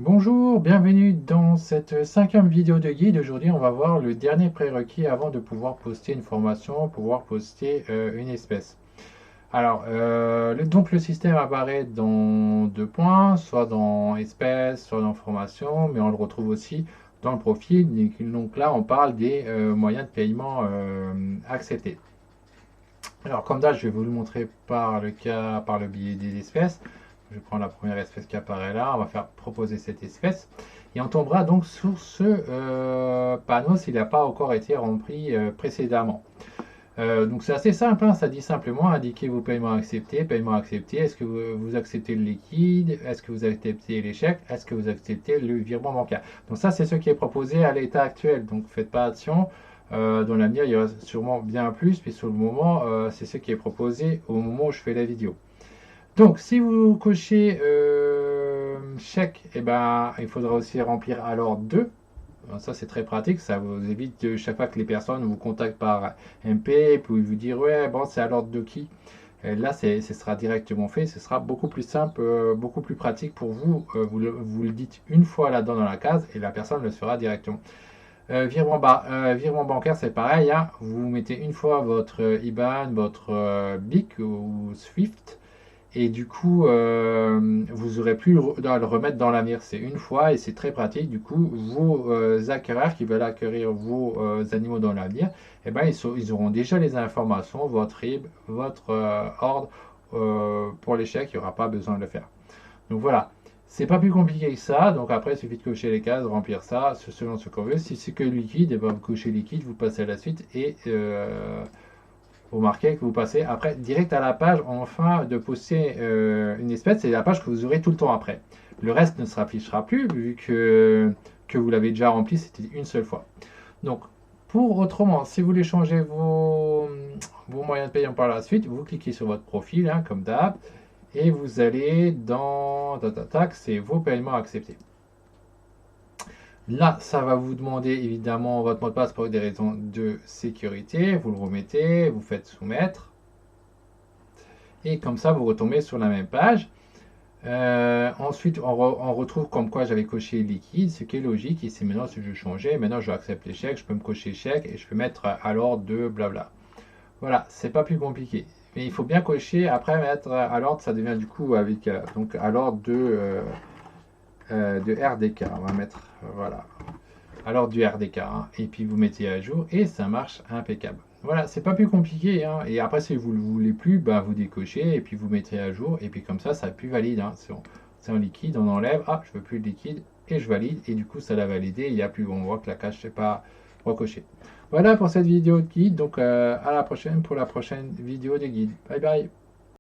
Bonjour, bienvenue dans cette cinquième vidéo de guide. Aujourd'hui, on va voir le dernier prérequis avant de pouvoir poster une formation, pouvoir poster une espèce. Alors, donc le système apparaît dans deux points, soit dans espèce, soit dans formation, mais on le retrouve aussi dans le profil. Donc là, on parle des moyens de paiement acceptés. Alors, comme d'hab, je vais vous le montrer par le biais des espèces. Je prends la première espèce qui apparaît là, on va faire proposer cette espèce. Et on tombera donc sur ce panneau s'il n'a pas encore été rempli précédemment. Donc c'est assez simple, hein, ça dit simplement indiquer vos paiements acceptés, est-ce que vous acceptez le liquide, est-ce que vous acceptez les chèques, est-ce que vous acceptez le virement bancaire. Donc ça c'est ce qui est proposé à l'état actuel, donc faites pas attention, dans l'avenir il y aura sûrement bien plus, puis sur le moment c'est ce qui est proposé au moment où je fais la vidéo. Donc, si vous cochez chèque, eh ben, il faudra aussi remplir alors 2. Ça, c'est très pratique. Ça vous évite chaque fois que les personnes vous contactent par MP, puis vous dire ouais, bon, c'est à l'ordre de qui. Et là, ce sera directement fait. Ce sera beaucoup plus simple, beaucoup plus pratique pour vous. Vous le dites une fois là-dedans dans la case et la personne le fera directement. Virement bancaire, c'est pareil, hein. Vous mettez une fois votre IBAN, votre BIC ou SWIFT. Et du coup, vous aurez plus à le remettre dans la mire. C'est une fois et c'est très pratique. Du coup, vos acquéreurs qui veulent acquérir vos animaux dans la mire, eh ben, ils auront déjà les informations, votre RIB, votre ordre pour les chèques. Il n'y aura pas besoin de le faire. Donc voilà, c'est pas plus compliqué que ça. Donc après, il suffit de cocher les cases, remplir ça selon ce qu'on veut. Si c'est que liquide, eh ben, vous cochez liquide, vous passez à la suite et vous marquez que vous passez après direct à la page enfin de poster une espèce, c'est la page que vous aurez tout le temps après. Le reste ne s'affichera plus vu que vous l'avez déjà rempli, c'était une seule fois. Donc, pour autrement, si vous voulez changer vos moyens de paiement par la suite, vous cliquez sur votre profil, hein, comme d'hab, et vous allez dans tac, c'est vos paiements acceptés. Là, ça va vous demander évidemment votre mot de passe pour des raisons de sécurité. Vous le remettez, vous faites soumettre. Et comme ça, vous retombez sur la même page. Ensuite, on retrouve comme quoi j'avais coché liquide, ce qui est logique. Ici, maintenant, si je changeais, maintenant je accepte les chèques, je peux me cocher chèque et je peux mettre à l'ordre de blabla. Voilà, c'est pas plus compliqué. Mais il faut bien cocher, après mettre à l'ordre, ça devient du coup avec donc à l'ordre de RDK. On va mettre, voilà, alors du RDK, hein, et puis vous mettez à jour et ça marche impeccable. Voilà, c'est pas plus compliqué, hein. Et après, si vous ne le voulez plus, bah, vous décochez et puis vous mettez à jour et puis comme ça c'est plus valide, hein. C'est en liquide, on enlève, ah, je veux plus de liquide et je valide et du coup ça l'a validé, il n'y a plus, on voit que la case n'est pas recochée. Voilà pour cette vidéo de guide, donc à la prochaine pour la prochaine vidéo de guide. Bye bye.